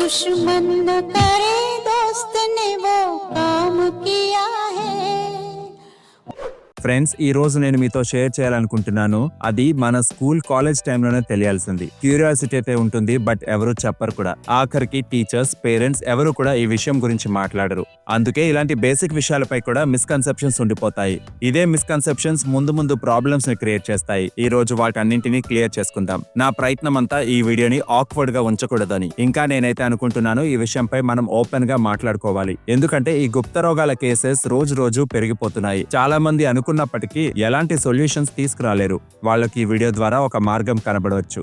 दुश्मन न करे दोस्त ने वो काम किया है. ఫ్రెండ్స్, ఈ రోజు నేను మీతో షేర్ చేయాలనుకుంటున్నాను. అది మన స్కూల్ కాలేజ్ టైంలోనే తెలియాల్సింది. క్యూరియాసిటీ అయితే ఉంటుంది, బట్ ఎవరు చెప్పరు కూడా. ఆఖరికి టీచర్స్, పేరెంట్స్ ఎవరు కూడా ఈ విషయం గురించి మాట్లాడరు. అందుకే ఇలాంటి బేసిక్ విషయాలపై కూడా మిస్కన్సెప్షన్స్ ఉండిపోతాయి. ఇదే మిస్కన్సెప్షన్స్ ముందు ముందు ప్రాబ్లమ్స్ ని క్రియేట్ చేస్తాయి. ఈ రోజు వాటన్నింటినీ క్లియర్ చేసుకుందాం. నా ప్రయత్నం అంతా ఈ వీడియోని ఆక్వర్డ్ గా ఉంచకూడదని. ఇంకా నేనైతే అనుకుంటున్నాను ఈ విషయంపై మనం ఓపెన్ గా మాట్లాడుకోవాలి. ఎందుకంటే ఈ గుప్త రోగాల కేసెస్ రోజు రోజు పెరిగిపోతున్నాయి. చాలా మంది అనుకున్నప్పటికీ ఎలాంటి సొల్యూషన్స్ తీసుకురాలేరు. వాళ్ళకి ఈ వీడియో ద్వారా ఒక మార్గం కనబడవచ్చు.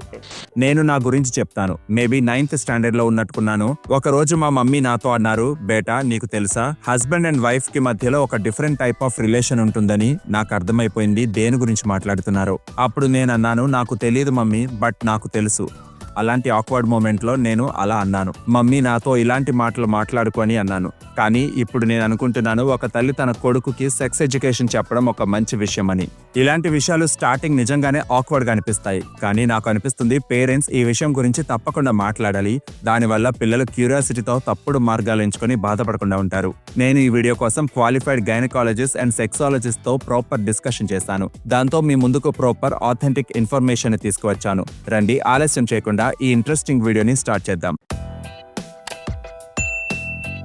నేను నా గురించి చెప్తాను. మేబీ 9th స్టాండర్డ్ లో ఉన్నట్టుకున్నాను. ఒక రోజు మా మమ్మీ నాతో అన్నారు, బేటా నీకు తెలుసా, హస్బెండ్ అండ్ వైఫ్ కి మధ్యలో ఒక డిఫరెంట్ టైప్ ఆఫ్ రిలేషన్ ఉంటుందని. నాకు అర్థమైపోయింది దేని గురించి మాట్లాడుతున్నారు. అప్పుడు నేను అన్నాను, నాకు తెలియదు మమ్మీ, బట్ నాకు తెలుసు. అలాంటి ఆక్వర్డ్ మూమెంట్ లో నేను అలా అన్నాను, మమ్మీ నాతో ఇలాంటి మాటలు మాట్లాడుకొని అన్నాను. కానీ ఇప్పుడు నేను అనుకుంటున్నాను, ఒక తల్లి తన కొడుకుకి సెక్స్ ఎడ్యుకేషన్ చెప్పడం ఒక మంచి విషయం అని. ఇలాంటి విషయాలు స్టార్టింగ్ నిజంగానే ఆక్వర్డ్ గా అనిపిస్తాయి. కానీ నాకు అనిపిస్తుంది పేరెంట్స్ ఈ విషయం గురించి తప్పకుండా మాట్లాడాలి. దానివల్ల పిల్లలు క్యూరియాసిటీతో తప్పుడు మార్గాలు ఎంచుకొని బాధపడకుండా ఉంటారు. నేను ఈ వీడియో కోసం క్వాలిఫైడ్ గైనకాలజిస్ట్ అండ్ సెక్సాలజిస్ట్ తో ప్రాపర్ డిస్కషన్ చేశాను. దాంతో మీ ముందుకు ప్రాపర్ ఆథెంటిక్ ఇన్ఫర్మేషన్ తీసుకువచ్చాను. రండి, ఆలస్యం చేయకుండా ఈ ఇంట్రెస్టింగ్ వీడియోని స్టార్ట్ చేద్దాం.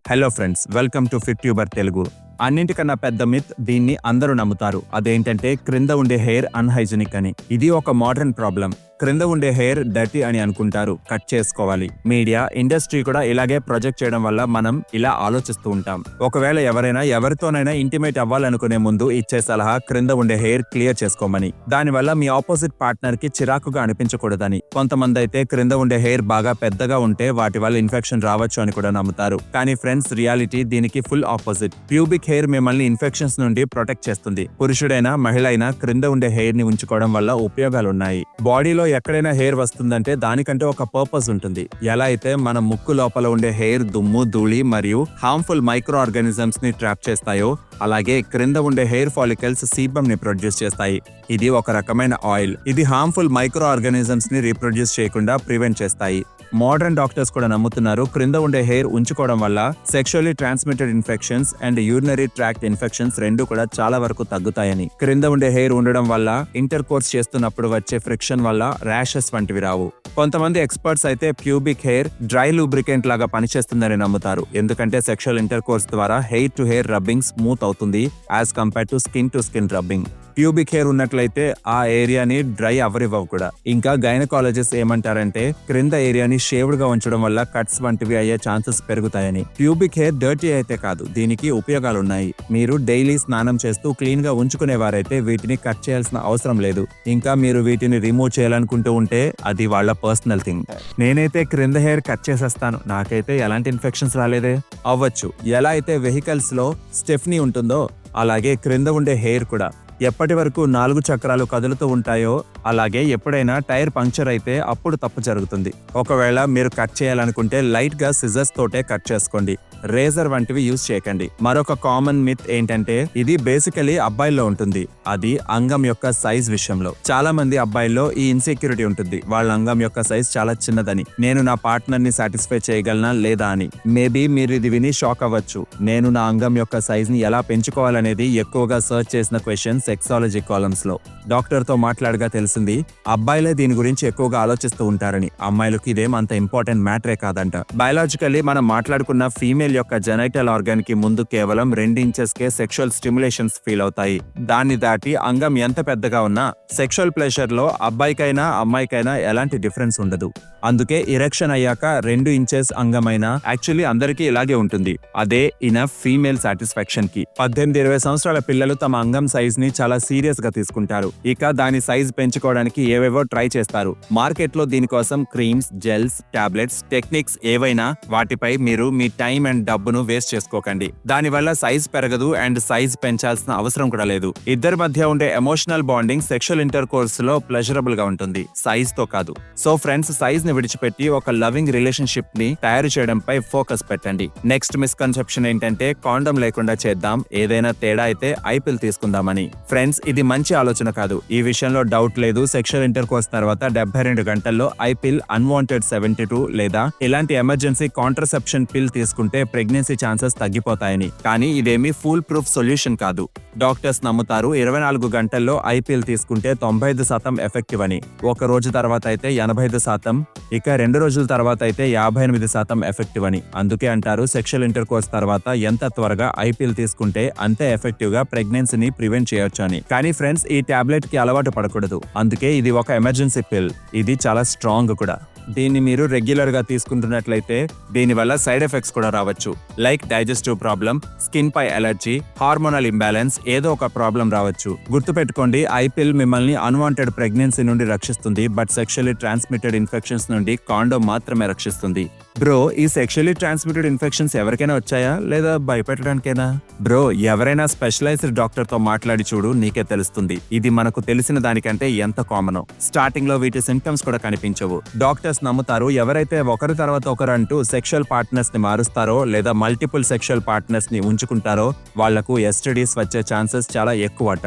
Hello friends, welcome to fit tuber Telugu. అన్నింటికన్నా పెద్ద మిత్, దీన్ని అందరూ నమ్ముతారు. అదేంటంటే క్రింద ఉండే హెయిర్ అన్హైజెనిక్ అని. ఇది ఒక మోడర్న్ ప్రాబ్లం. క్రింద ఉండే హెయిర్ డర్టీ అని అనుకుంటారు, కట్ చేసుకోవాలి. మీడియా, ఇండస్ట్రీ కూడా ఇలాగే ప్రొజెక్ట్ చేయడం వల్ల మనం ఇలా ఆలోచిస్తూ ఉంటాం. ఒకవేళ ఎవరైనా ఎవరితోనైనా ఇంటిమేట్ అవ్వాలనుకునే ముందు ఇచ్చే సలహా క్రింద ఉండే హెయిర్ క్లియర్ చేసుకోమని. దానివల్ల మీ ఆపోజిట్ పార్ట్నర్ కి చిరాకుగా అనిపించకూడదని. కొంతమంది అయితే క్రింద ఉండే హెయిర్ బాగా పెద్దగా ఉంటే వాటి వల్ల ఇన్ఫెక్షన్ రావచ్చు అని కూడా నమ్ముతారు. కానీ ఫ్రెండ్స్, రియాలిటీ దీనికి ఫుల్ ఆపోజిట్. ప్యూబిక్ హెయిర్ మిమ్మల్ని ఇన్ఫెక్షన్స్ నుండి ప్రొటెక్ట్ చేస్తుంది. పురుషుడైనా మహిళ అయినా క్రింద ఉండే హెయిర్ ని ఉంచుకోవడం వల్ల ఉపయోగాలు ఉన్నాయి. బాడీలో ఎక్కడైనా హెయిర్ వస్తుందంటే దానికంటే ఒక పర్పస్ ఉంటుంది. ఎలా అయితే మన ముక్కు లోపల ఉండే హెయిర్ దుమ్ము, ధూళి మరియు హార్మ్ఫుల్ మైక్రో ఆర్గానిజమ్స్ ని ట్రాప్ చేస్తాయో, అలాగే క్రింద ఉండే హెయిర్ ఫాలికల్స్ సీబమ్ ని ప్రొడ్యూస్ చేస్తాయి. ఇది ఒక రకమైన ఆయిల్. ఇది హార్మ్ఫుల్ మైక్రో ఆర్గానిజమ్స్ ని రీప్రొడ్యూస్ చేయకుండా ప్రివెంట్ చేస్తాయి. మోడర్న్ డాక్టర్స్ కూడా నమ్ముతున్నారు, క్రింద ఉండే హెయిర్ ఉంచుకోవడం వల్ల sexually transmitted infections and urinary tract infections రెండు కూడా చాలా వరకు తగ్గుతాయని. క్రింద ఉండే హెయిర్ ఉండడం వల్ల ఇంటర్ కోర్స్ చేస్తున్నప్పుడు వచ్చే ఫ్రిక్షన్ వల్ల ర్యాషెస్ వంటివి రావు. కొంతమంది ఎక్స్పర్ట్స్ అయితే ప్యూబిక్ హెయిర్ డ్రై లూబ్రికెంట్ లాగా పనిచేస్తుందని నమ్ముతారు. ఎందుకంటే సెక్షువల్ ఇంటర్ కోర్స్ ద్వారా hair to hair rubbing smooth అవుతుంది as compare to skin rubbing. Pubic hair ఉన్నట్లయితే ఆ ఏరియాని డ్రై అవరివ్వవు కూడా. ఇంకా గైనకాలజిస్ట్ ఏమంటారంటే క్రింద ఏరియాని షేవ్డ్ గా ఉంచడం వల్ల కట్స్ వంటివి అయ్యే ఛాన్సెస్ పెరుగుతాయని. ప్యూబిక్ హెయిర్ డర్టీ అయితే కాదు, దీనికి ఉపయోగాలు ఉన్నాయి. మీరు డైలీ స్నానం చేస్తూ క్లీన్ గా ఉంచుకునేవారైతే వీటిని కట్ చేయాల్సిన అవసరం లేదు. ఇంకా మీరు వీటిని రిమూవ్ చేయాలనుకుంటూ ఉంటే అది వాళ్ళ పర్సనల్ థింగ్. నేనైతే క్రింద హెయిర్ కట్ చేసేస్తాను. నాకైతే ఎలాంటి ఇన్ఫెక్షన్స్ రాలేదే. అవ్వచ్చు. ఎలా అయితే వెహికల్స్ లో స్టెఫ్నీ ఉంటుందో అలాగే క్రింద ఉండే హెయిర్ కూడా ఎప్పటి వరకు 4 చక్రాలు కదులుతూ ఉంటాయో అలాగే ఎప్పుడైనా టైర్ పంక్చర్ అయితే అప్పుడు తప్పు జరుగుతుంది. ఒకవేళ మీరు కట్ చేయాలనుకుంటే లైట్ గా సిజర్స్ తోటే కట్ చేసుకోండి. రేజర్ వంటివి యూజ్ చేయకండి. మరొక కామన్ మిత్ ఏంటంటే ఇది బేసికలీ అబ్బాయిల్లో ఉంటుంది. అది అంగం యొక్క సైజ్ విషయంలో. చాలా మంది అబ్బాయిల్లో ఈ ఇన్సెక్యూరిటీ ఉంటుంది, వాళ్ళ అంగం యొక్క సైజ్ చాలా చిన్నదని. నేను నా పార్ట్నర్ ని సాటిస్ఫై చేయగలనా లేదా అని. మేబీ మీరు ఇది విని షాక్ అవ్వచ్చు. నేను నా అంగం యొక్క సైజ్ ని ఎలా పెంచుకోవాలనేది ఎక్కువగా సర్చ్ చేసిన క్వశ్చన్ సెక్సాలజీ కాలమ్స్ లో. డాక్టర్ తో మాట్లాడగా తెలిసింది అబ్బాయిలే దీని గురించి ఎక్కువగా ఆలోచిస్తూ ఉంటారని. అమ్మాయిలకు ఇదేం అంత ఇంపార్టెంట్ మ్యాటరే కాదంట. బయాలజికల్లీ మనం మాట్లాడుకున్న ఫీమేల్ యొక్క జెనైటల్ ఆర్గాన్ కి ముందు కేవలం 2 ఇంచెస్ కే సెక్షువల్ స్టిమ్యులేషన్స్ ఫీల్ అవుతాయి. దాన్ని దాటి అంగం ఎంత పెద్దగా ఉన్నా సెక్షువల్ ప్లెజర్ లో అబ్బాయికైనా అమ్మాయికైనా ఎలాంటి డిఫరెన్స్ ఉండదు. అందుకే ఇరెక్షన్ అయ్యాక 2 ఇంచెస్ అంగమైనా యాక్చువల్లీ అందరికీ ఇలాగే ఉంటుంది. అదే ఇనఫ్ ఫీమేల్ సాటిస్ఫాక్షన్ కి. 18-20 సంవత్సరాల పిల్లలు తమ అంగం సైజ్ ని చాలా సీరియస్ గా తీసుకుంటారు. ఇక దాని సైజ్ పెంచుకోవడానికి ఏవేవో ట్రై చేస్తారు. మార్కెట్ లో దీనికోసం క్రీమ్స్, జెల్స్, టాబ్లెట్స్, టెక్నిక్స్ ఏవైనా వాటిపై మీరు మీ టైం అండ్ డబ్బును వేస్ట్ చేసుకోకండి. దానివల్ల సైజ్ పెరగదు అండ్ సైజ్ పెంచాల్సిన అవసరం కూడా లేదు. ఇద్దరి మధ్య ఉండే emotional bonding sexual inter course లో ప్లెజరబుల్ గా ఉంటుంది, సైజ్ తో కాదు. సో ఫ్రెండ్స్, సైజ్ ని విడిచిపెట్టి ఒక లవింగ్ రిలేషన్షిప్ ని తయారు చేయడంపై ఫోకస్ పెట్టండి. నెక్స్ట్ మిస్కన్సెప్షన్ ఏంటంటే కాండం లేకుండా చేద్దాం, ఏదైనా తేడా అయితే ఐపిల్ తీసుకుందామని. ఫ్రెండ్స్, ఇది మంచి ఆలోచన కాదు. ఈ విషయంలో డౌట్ లేదు. సెక్షువల్ ఇంటర్ కోర్స్ తర్వాత 72 గంటల్లో ఐపిల్ అన్వాంటెడ్ 72 లేదా ఇలాంటి ఎమర్జెన్సీ కాంట్రసెప్షన్ పిల్ తీసుకుంటే ప్రెగ్నెన్సీ ఛాన్సెస్ తగ్గిపోతాయని. కానీ ఇదేమీ ఫుల్ ప్రూఫ్ సొల్యూషన్ కాదు. డాక్టర్స్ నమ్ముతారు 24 గంటల్లో ఐపిల్ తీసుకుంటే 95% ఎఫెక్టివ్ అని. ఒక రోజు తర్వాత అయితే 85%, ఇక 2 రోజుల తర్వాత అయితే 58% ఎఫెక్టివ్ అని. అందుకే అంటారు సెక్షువల్ ఇంటర్ కోర్స్ తర్వాత ఎంత త్వరగా ఐపిల్ తీసుకుంటే అంతే ఎఫెక్టివ్ గా ప్రెగ్నెన్సీని ప్రివెంట్ చేయొచ్చు అని. కానీ ఫ్రెండ్స్, ఈ టాబ్లెట్ కి అలవాటు పడకూడదు. అందుకే ఇది ఒక ఎమర్జెన్సీ పిల్. ఇది చాలా స్ట్రాంగ్ కూడా. దీన్ని మీరు రెగ్యులర్ గా తీసుకుంటున్నట్లయితే దీనివల్ల సైడ్ ఎఫెక్ట్స్ కూడా రావచ్చు. లైక్ డైజెస్టివ్ ప్రాబ్లం, స్కిన్ పై అలర్జీ, హార్మోనల్ ఇంబ్యాలెన్స్, ఏదో ఒక ప్రాబ్లం రావచ్చు. గుర్తుపెట్టుకోండి, ఐపిల్ మిమ్మల్ని అన్వాంటెడ్ ప్రెగ్నెన్సీ నుండి రక్షిస్తుంది, బట్ సెక్షువల్లీ ట్రాన్స్మిటెడ్ ఇన్ఫెక్షన్స్ నుండి కాండోమ్ మాత్రమే రక్షిస్తుంది. బ్రో, ఈ సెక్షువల్లీ ట్రాన్స్మిటెడ్ ఇన్ఫెక్షన్స్ ఎవరికైనా వచ్చాయా లేదా భయపెట్టడానికైనా? బ్రో, ఎవరైనా స్పెషలైజ్డ్ డాక్టర్ తో మాట్లాడి చూడు, నీకే తెలుస్తుంది ఇది మనకు తెలిసిన దానికంటే ఎంత కామనో. స్టార్టింగ్ లో వీటి సింప్టమ్స్ కూడా కనిపించవు. డాక్టర్స్ నమ్ముతారు ఎవరైతే ఒకరి తర్వాత ఒకరు అంటూ సెక్షువల్ పార్ట్నర్స్ ని మారుస్తారో లేదా మల్టిపుల్ సెక్షువల్ పార్ట్నర్స్ ని ఉంచుకుంటారో వాళ్లకు ఎస్టిడీస్ వచ్చే ఛాన్సెస్ చాలా ఎక్కువట.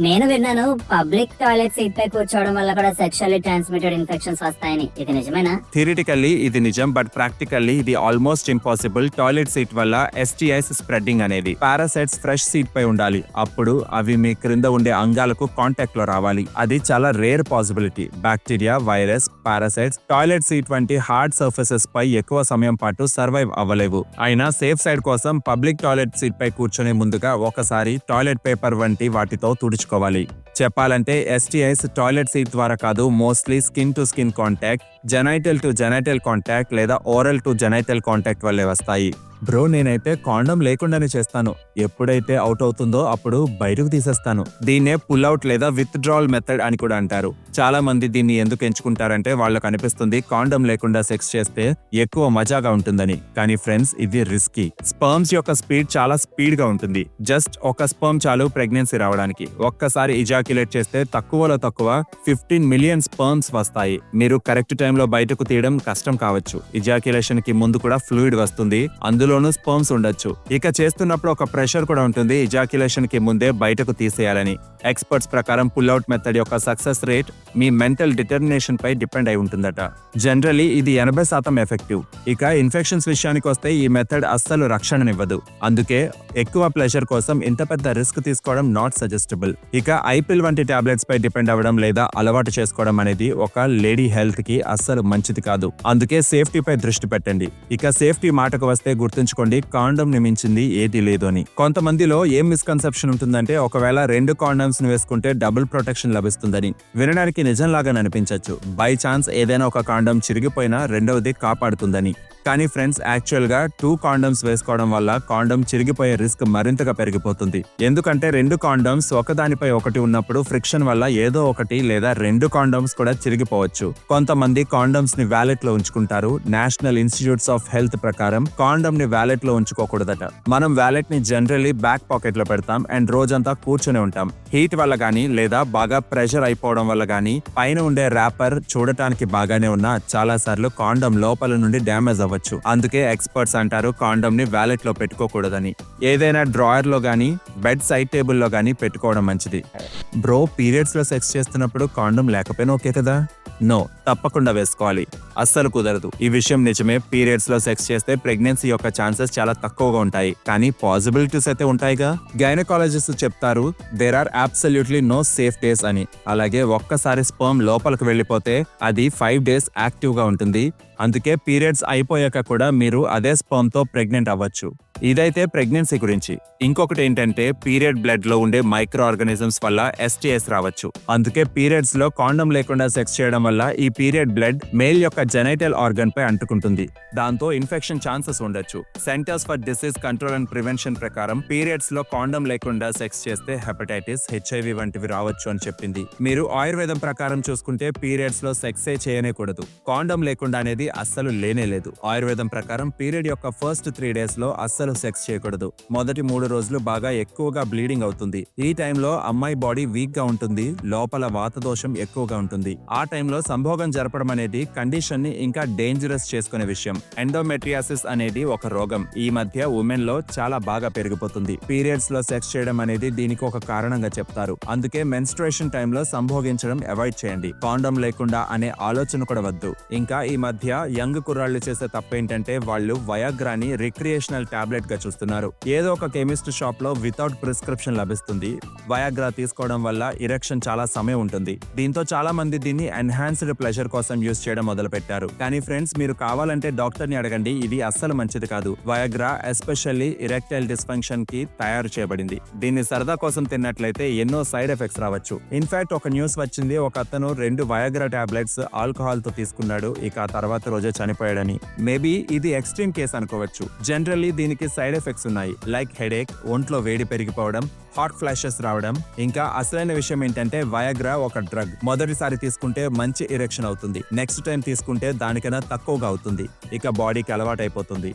నేను విన్నాను పబ్లిక్ టాయిలెట్ సీట్ పై కూర్చోవడం వల్ల కూడా సెక్షువల్లీ ట్రాన్స్మిటెడ్ ఇన్ఫెక్షన్స్ వస్తాయని. ఇది నిజమేనా? థియరిటికల్లీ ఇది నిజం, బట్ ప్రాక్టికల్లీ ఇది ఆల్మోస్ట్ ఇంపాసిబుల్. టాయిలెట్ సీట్ వల్ల ఎస్టిఐస్ స్ప్రెడ్డింగ్ అనేది. పారాసైట్స్ ఫ్రెష్ సీట్ పై ఉండాలి, అప్పుడు అవి మీ క్రింద ఉండే అంగాలకు కాంటాక్ట్ లో రావాలి. అది చాలా rare possibility. Bacteria, virus, parasites toilet seat వంటి హార్డ్ సర్ఫేసెస్ పై ఎక్కువ సమయం పాటు సర్వైవ్ అవ్వలేవు. అయినా సేఫ్ సైడ్ కోసం పబ్లిక్ టాయిలెట్ సీట్ పై కూర్చొనే ముందుగా ఒకసారి టాయిలెట్ పేపర్ వంటి వాటితో తుడుచుకోవాలి. చెప్పాలంటే ఎస్టిఐస్ టాయిలెట్ సీట్ ద్వారా కాదు, mostly skin to skin contact, genital to genital contact లేదా ఓరల్ టు జెనైటల్ కాంటాక్ట్ వల్లే వస్తాయి. బ్రో, నేనైతే కాండం లేకుండానే చేస్తాను. ఎప్పుడైతే అవుట్ అవుతుందో అప్పుడు బయటకు తీసేస్తాను. దీన్నే పుల్ అవుట్ లేదా విత్ డ్రావల్ మెథడ్ అని కూడా అంటారు. చాలా మంది దీన్ని ఎందుకు ఎంచుకుంటారంటే వాళ్ళకు అనిపిస్తుంది కాండం లేకుండా సెక్స్ చేస్తే ఎక్కువ మజాగా ఉంటుందని. కానీ ఫ్రెండ్స్, ఇది రిస్కీ. స్పర్మ్స్ యొక్క స్పీడ్ చాలా స్పీడ్ గా ఉంటుంది. జస్ట్ ఒక స్పర్మ్ చాలు ప్రెగ్నెన్సీ రావడానికి. ఒక్కసారి ఇజాక్యులేట్ చేస్తే తక్కువలో తక్కువ 15 మిలియన్ స్పర్మ్స్ వస్తాయి. మీరు కరెక్ట్ టైంలో బయటకు తీయడం కష్టం కావచ్చు. ఇజాక్యులేషన్ కి ముందు కూడా ఫ్లూయిడ్ వస్తుంది, అందులోనూ స్పర్మ్స్ ఉండొచ్చు. ఇక చేస్తున్నప్పుడు ఒక ప్రెషర్ కూడా ఉంటుంది ఇజాక్యులేషన్ కి ముందే బయటకు తీసేయాలని. ఎక్స్పర్ట్స్ ప్రకారం పుల్ అవుట్ మెథడ్ యొక్క సక్సెస్ రేట్ మీ మెంటల్ డిటర్మినేషన్ పై డిపెండ్ అయి ఉంటుందట. జనరలీ ఇది 80% ఎఫెక్టివ్. ఇక ఇన్ఫెక్షన్స్ విషయానికి వస్తే ఈ మెథడ్ అస్సలు రక్షణనివ్వదు. అందుకే ఎక్కువ ప్లెజర్ కోసం ఇంత పెద్ద రిస్క్ తీసుకోవడం నాట్ సజెస్టబుల్. ఇక ఐపిల్ వంటి టాబ్లెట్స్ పై డిపెండ్ అవ్వడం లేదా అలవాటు చేసుకోవడం అనేది ఒక లేడీ హెల్త్ కి అస్సలు మంచిది కాదు. అందుకే సేఫ్టీపై దృష్టి పెట్టండి. ఇక సేఫ్టీ మాటకు వస్తే గుర్తుంచుకోండి, కాండం ని మించింది ఏది లేదు అని. కొంతమందిలో ఏం మిస్కన్సెప్షన్ ఉంటుందంటే ఒకవేళ 2 కాండమ్స్ ని వేసుకుంటే డబుల్ ప్రొటెక్షన్ లభిస్తుందని. వినడానికి నిజంలాగా అనిపించవచ్చు. బై ఛాన్స్ ఏదైనా ఒక కాండం చిరిగిపోయినా రెండవది కాపాడుతుందని. కానీ ఫ్రెండ్స్, యాక్చువల్ గా 2 కాండమ్స్ వేసుకోవడం వల్ల కాండం చిరిగిపోయే రిస్క్ మరింతగా పెరిగిపోతుంది. ఎందుకంటే 2 కాండమ్స్ ఒకదానిపై ఒకటి ఉన్నప్పుడు ఫ్రిక్షన్ వల్ల ఏదో ఒకటి లేదా 2 కాండమ్స్ కూడా చిరిగిపోవచ్చు. కొంతమంది కాండమ్స్ ని వ్యాలెట్ లో ఉంచుకుంటారు. నేషనల్ ఇన్స్టిట్యూట్స్ ఆఫ్ హెల్త్ ప్రకారం కాండమ్ ని వ్యాలెట్ లో ఉంచుకోకూడదట. మనం వ్యాలెట్ ని జనరల్లీ బ్యాక్ పాకెట్ లో పెడతాం అండ్ రోజంతా కూర్చొని ఉంటాం. హీట్ వల్ల గానీ లేదా బాగా ప్రెషర్ అయిపోవడం వల్ల గానీ పైన ఉండే ర్యాపర్ చూడటానికి బాగానే ఉన్నా చాలా సార్లు కాండమ్ లోపల నుండి డ్యామేజ్ అవ్వచ్చు. అందుకే ఎక్స్పర్ట్స్ అంటారు కాండమ్ ని వ్యాలెట్ లో పెట్టుకోకూడదని. ఏదైనా డ్రాయర్ లో గానీ బెడ్ సైడ్ టేబుల్ లో గానీ పెట్టుకోవడం మంచిది. బ్రో, పీరియడ్స్ లో సెక్స్ చేస్తున్నప్పుడు కాండమ్ లేకపోయినా ఓకే కదా? నో, తప్పకుండా వేసుకోవాలి. అస్సలు కుదరదు. ఈ విషయం నిజమే. పీరియడ్స్ లో సెక్స్ చేస్తే ప్రెగ్నెన్సీ యొక్క ఛాన్సెస్ చాలా తక్కువగా ఉంటాయి. కానీ పాసిబిలిటీస్ అయితే ఉంటాయిగా. గైనకాలజిస్ట్ చెప్తారు there are absolutely no safe days అని. అలాగే ఒక్కసారి స్పర్మ్ లోపలికి వెళ్ళిపోతే అది 5 డేస్ యాక్టివ్ గా ఉంటుంది. అందుకే పీరియడ్స్ అయిపోయాక కూడా మీరు అదే స్పర్మ్ తో ప్రెగ్నెంట్ అవ్వచ్చు. ఇదైతే ప్రెగ్నెన్సీ గురించి. ఇంకొకటి ఏంటంటే పీరియడ్ బ్లడ్ లో ఉండే మైక్రో ఆర్గానిజమ్స్ వల్ల ఎస్టిఎస్ రావచ్చు. అందుకే పీరియడ్స్ లో కాండం లేకుండా సెక్స్ చేయడం వల్ల ఈ పీరియడ్ బ్లడ్ మేల్ యొక్క జెనైటల్ ఆర్గన్ పై అంటుకుంటుంది. దాంతో ఇన్ఫెక్షన్ ఛాన్సెస్ ఉండొచ్చు. Centres for disease control and prevention ప్రకారం పీరియడ్స్ లో కాండం లేకుండా సెక్స్ చేస్తే హెపటైటిస్, HIV వంటివి రావచ్చు అని చెప్పింది. మీరు ఆయుర్వేదం ప్రకారం చూసుకుంటే పీరియడ్స్ లో సెక్సే చేయనేకూడదు. కాండం లేకుండా అనేది అస్సలు లేనే లేదు. ఆయుర్వేదం ప్రకారం పీరియడ్ యొక్క ఫస్ట్ 3 డేస్ లో అస్సలు అస్సలు సెక్స్ చేయకూడదు. మొదటి 3 రోజులు బాగా ఎక్కువగా బ్లీడింగ్ అవుతుంది. ఈ టైంలో అమ్మాయి బాడీ వీక్ గా ఉంటుంది, లోపల వాత దోషం ఎక్కువగా ఉంటుంది. ఆ టైంలో సంభోగం జరపడం అనేది కండిషన్ ని ఇంకా డేంజరస్ చేసుకునే విషయం. ఎండోమెట్రియాసిస్ అనేది ఒక రోగం. ఈ మధ్య ఉమెన్ లో చాలా బాగా పెరిగిపోతుంది. పీరియడ్స్ లో సెక్స్ చేయడం అనేది దీనికి ఒక కారణంగా చెప్తారు. అందుకే మెన్స్ట్రుయేషన్ టైంలో సంభోగించడం అవాయిడ్ చేయండి. కాండోమ్ లేకుండా అనే ఆలోచన కూడా వద్దు. ఇంకా ఈ మధ్య యంగ్ కుర్రాళ్ళు చేసే తప్పేంటంటే వాళ్ళు వయాగ్రాని రిక్రియేషనల్ టాబ్లెట్ గా చూస్తున్నారు. ఏదో ఒక కెమిస్ట్ షాప్ లో వితౌట్ ప్రిస్క్రిప్షన్ లభిస్తుంది. వయాగ్రా తీసుకోవడం వల్ల ఇరెక్షన్ చాలా సమయం ఉంటుంది. దీంతో చాలా మంది దీన్ని ఎన్హాన్స్డ్ ప్లెజర్ కోసం యూజ్ చేయడం మొదలు పెట్టారు. కానీ ఫ్రెండ్స్, మీరు కావాలంటే డాక్టర్ ని అడగండి. ఇది అస్సలు మంచిది కాదు. వయాగ్రా ఎస్పెషల్లీ ఇరెక్టైల్ డిస్ఫంక్షన్ కి తయారు చేయబడింది. దీన్ని సరదా కోసం తిన్నట్లయితే ఎన్నో సైడ్ ఎఫెక్ట్స్ రావచ్చు. ఇన్ఫాక్ట్ ఒక న్యూస్ వచ్చింది, ఒక అతను 2 వయాగ్రా టాబ్లెట్స్ ఆల్కహాల్ తో తీసుకున్నాడు, ఇక ఆ తర్వాత రోజే చనిపోయాడని. మేబీ ఇది ఎక్స్ట్రీమ్ కేసు అనుకోవచ్చు. జనరల్లీ దీనికి సైడ్ ఎఫెక్ట్స్ ఉన్నాయి, లైక్ హెడేక్, ఒంట్లో వేడి పెరిగిపోవడం, హాట్ ఫ్లాషెస్ రావడం. ఇంకా అసలైన విషయం ఏంటంటే వయాగ్రా ఒక డ్రగ్. మొదటిసారి తీసుకుంటే మంచి ఇరెక్షన్ అవుతుంది, నెక్స్ట్ టైం తీసుకుంటే దానికన్నా తక్కువగా అవుతుంది, ఇక బాడీకి అలవాటు అయిపోతుంది.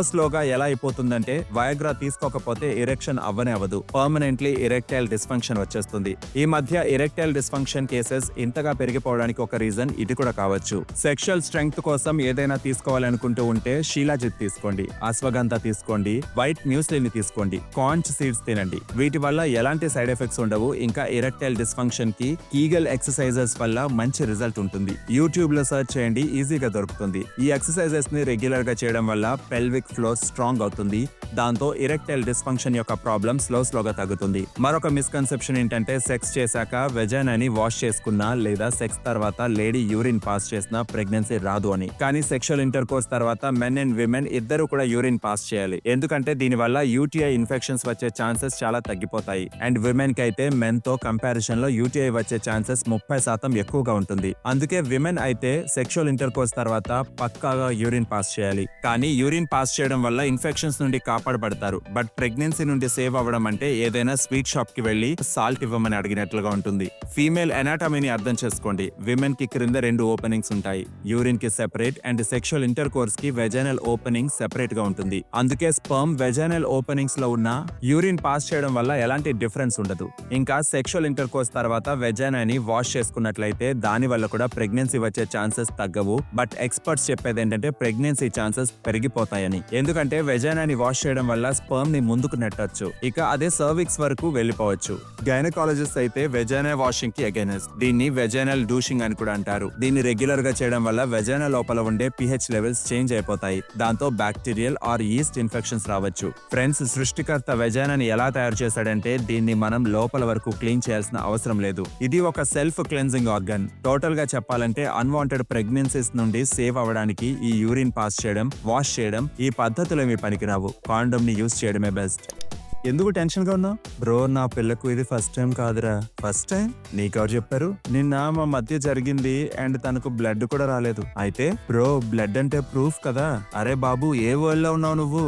స్లోగా ఎలా అయిపోతుందంటే వయాగ్రా తీసుకోకపోతే ఇరెక్షన్ అవ్వనే అవ్వదు, పర్మనెంట్లీ ఇరెక్టైల్ డిస్ఫంక్షన్ వచ్చేస్తుంది. ఈ మధ్య ఇరెక్టైల్ డిస్ఫంక్షన్ కేసెస్ ఇంతగా పెరిగిపోవడానికి ఒక రీజన్ ఇది కూడా కావచ్చు. సెక్షువల్ స్ట్రెంగ్త్ కోసం ఏదైనా తీసుకోవాలనుకుంటూ ఉంటే షీలాజిత్ తీసుకోండి, అశ్వగంధ తీసుకోండి, వైట్ మ్యూస్లీని తీసుకోండి, కాంచ్ సీడ్స్ తినండి. వీటి వల్ల ఎలాంటి సైడ్ ఎఫెక్ట్స్ ఉండవు. ఇంకా ఇరెక్టైల్ డిస్ఫంక్షన్ కి కీగల్ ఎక్సర్సైజెస్ వల్ల మంచి రిజల్ట్ ఉంటుంది. యూట్యూబ్ లో సర్చ్ చేయండి, ఈజీగా దొరుకుతుంది. ఈ ఎక్సర్సైజెస్ ని రెగ్యులర్ గా చేయడం వల్ల పెల్విక్ ఫ్లో స్ట్రాంగ్ అవుతుంది. దాంతో ఇరెక్టైల్ డిస్ఫంక్షన్ యొక్క ప్రాబ్లం స్లోగా తగ్గుతుంది. మరొక మిస్కన్సెప్షన్ ఏంటంటే సెక్స్ చేశాక వెజైనాని వాష్ చేసుకున్నా లేదా సెక్స్ తర్వాత లేడీ యూరిన్ పాస్ చేసినా ప్రెగ్నెన్సీ రాదు అని. కానీ సెక్షువల్ ఇంటర్ కోర్స్ తర్వాత మెన్ అండ్ విమెన్ ఇద్దరు కూడా యూరిన్ పాస్ చేయాలి. ఎందుకంటే దీనివల్ల యూటీఐ ఇన్ఫెక్షన్స్ వచ్చే ఛాన్సెస్ చాలా తగ్గిపోతాయి. అండ్ విమెన్ కి అయితే మెన్ తో కంపారిజన్ లో యూటీఐ వచ్చే ఛాన్సెస్ 30% ఎక్కువగా ఉంటుంది. అందుకే విమెన్ అయితే సెక్షువల్ ఇంటర్ కోర్స్ తర్వాత పక్కాగా యూరిన్ పాస్ చేయాలి. కానీ యూరిన్ పాస్ చేయడం వల్ల ఇన్ఫెక్షన్స్ నుండి కాపాడబడతారు. బట్ ప్రెగ్నెన్సీ నుండి సేవ్ అవ్వడం అంటే ఏదైనా స్వీట్ షాప్ కి వెళ్లి సాల్ట్ ఇవ్వమని అడిగినట్లుగా ఉంటుంది. ఫీమేల్ ఎనాటమీని అర్థం చేసుకోండి. విమెన్ కి క్రింద 2 ఓపెనింగ్స్ ఉంటాయి, యూరిన్ కి separate and sexual inter course కి వెజైనల్ ఓపెనింగ్ సెపరేట్ గా ఉంటుంది. అందుకే స్పర్మ్ వెజైనల్ ఓపెనింగ్స్ లో ఉన్న యూరిన్ పాస్ చేయడం వల్ల ఎలాంటి డిఫరెన్స్ ఉండదు. ఇంకా సెక్షువల్ ఇంటర్ కోర్స్ తర్వాత వెజైనాని వాష్ చేసుకున్నట్లయితే దాని వల్ల కూడా ప్రెగ్నెన్సీ వచ్చే ఛాన్సెస్ తగ్గవు. బట్ ఎక్స్పర్ట్స్ చెప్పేది ఏంటంటే ప్రెగ్నెన్సీ ఛాన్సెస్ పెరిగిపోతాయని. ఎందుకంటే వెజైనాని వాష్ చేయడం వల్ల స్పర్మ్ ని ముందుకు నెట్టొచ్చు, ఇక అదే సర్విక్స్ వరకు వెళ్ళిపోవచ్చు. గైనకాలజిస్ట్ అయితే వెజైనా వాషింగ్ కి అగైనెస్ట్. దీన్ని వెజైనల్ డూషింగ్ అని కూడా అంటారు. దీన్ని రెగ్యులర్ గా చేయడం వల్ల వెజైనా లోపల ఉండే pH లెవెల్స్ చేంజ్ అయిపోతాయి. దాంతో బ్యాక్టీరియల్ ఆర్ ఈస్ట్ ఇన్ఫెక్షన్స్ రావచ్చు. ఫ్రెండ్స్, సృష్టికర్త వెజైనాని ఎలా తయారు చేశాడంటే దీన్ని మనం లోపల వరకు క్లీన్ చేయాల్సిన అవసరం లేదు. ఇది ఒక సెల్ఫ్ క్లెన్జింగ్ ఆర్గన్. టోటల్ గా చెప్పాలంటే అన్వాంటెడ్ ప్రెగ్నెన్సీస్ నుండి సేవ్ అవ్వడానికి ఈ యూరిన్ పాస్ చేయడం, వాష్ చేయడం, ఈ పద్ధతులు ఏమీ పనికిరావు. కాండోమ్ ని యూజ్ చేయడమే బెస్ట్. ఎందుకు టెన్షన్ గా ఉన్నావు బ్రో? నా పిల్లకు ఇది ఫస్ట్ టైం కాదురా. First time? నీకెవరు చెప్పారు? నిన్న మా మధ్య జరిగింది అండ్ తనకు బ్లడ్ కూడా రాలేదు. అయితే బ్రో, బ్లడ్ అంటే ప్రూఫ్ కదా. అరే బాబు, ఏ వరల్డ్ లో ఉన్నావు నువ్వు?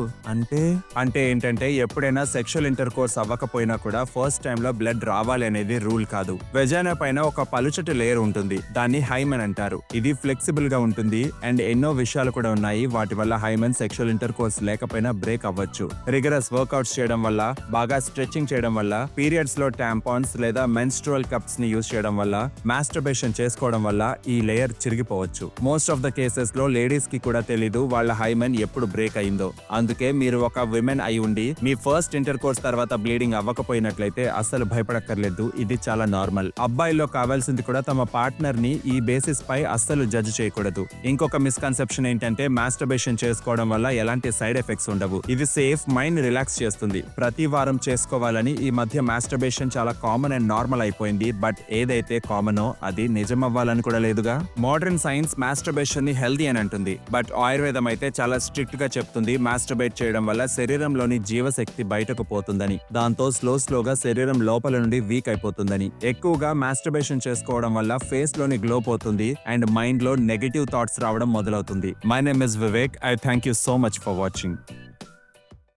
అంటే ఏంటంటే ఎప్పుడైనా సెక్షువల్ ఇంటర్ కోర్స్ అవ్వకపోయినా కూడా ఫస్ట్ టైం లో బ్లడ్ రావాలి అనేది రూల్ కాదు. వెజైనా పైన ఒక పలుచటి లేయర్ ఉంటుంది, దాన్ని హైమెన్ అంటారు. ఇది ఫ్లెక్సిబుల్ గా ఉంటుంది అండ్ ఎన్నో విషయాలు కూడా ఉన్నాయి. వాటి వల్ల హైమెన్ సెక్షువల్ ఇంటర్ కోర్స్ లేకపోయినా బ్రేక్ అవ్వచ్చు. రిగరస్ వర్కౌట్స్ చేయడం వల్ల, బాగా స్ట్రెచింగ్ చేయడం వల్ల, పీరియడ్స్ లో టాంపాన్స్ లేదా మెన్స్ట్రువల్ కప్స్ ని యూజ్ చేయడం వల్ల, మాస్టర్బేషన్ చేసుకోవడం వల్ల ఈ లేయర్ చిరిగిపోవచ్చు. మోస్ట్ ఆఫ్ ద కేసెస్ లో లేడీస్ కి కూడా తెలీదు వాళ్ళ హైమెన్ ఎప్పుడు బ్రేక్ అయిందో. అందుకే మీరు ఒక విమెన్ అయి ఉండి మీ ఫస్ట్ ఇంటర్ కోర్స్ తర్వాత బ్లీడింగ్ అవ్వకపోయినట్లయితే అస్సలు భయపడక్కర్లేదు. ఇది చాలా నార్మల్. అబ్బాయిల్లో కావాల్సింది కూడా తమ పార్ట్నర్ ని ఈ బేసిస్ పై అస్సలు జడ్జ్ చేయకూడదు. ఇంకొక మిస్కన్సెప్షన్ ఏంటంటే మాస్టర్బేషన్ చేసుకోవడం వల్ల ఎలాంటి సైడ్ ఎఫెక్ట్స్ ఉండవు. ఇది సేఫ్, మైండ్ రిలాక్స్ చేస్తుంది. ప్రతి వారం చేసుకోవాలని ఈ మధ్య మాస్టర్బేషన్ చాలా కామన్ అండ్ నార్మల్ అయిపోయింది. బట్ ఏదైతే కామనో అది నిజం అవ్వాలని కూడా లేదుగా. మోడర్న్ సైన్స్ మాస్టర్బేషన్ ని హెల్దీ అని అంటుంది. బట్ ఆయుర్వేదం అయితే చాలా స్ట్రిక్ట్ గా చెప్తుంది మాస్టర్బేట్ చేయడం వల్ల శరీరంలోని జీవశక్తి బయటకు పోతుందని. దాంతో స్లోగా శరీరం లోపల నుండి వీక్ అయిపోతుందని. ఎక్కువగా మాస్టర్బేషన్ చేసుకోవడం వల్ల ఫేస్ లోని గ్లో పోతుంది అండ్ మైండ్ లో నెగటివ్ థాట్స్ రావడం మొదలవుతుంది. My name is Vivek. I thank you so much for watching.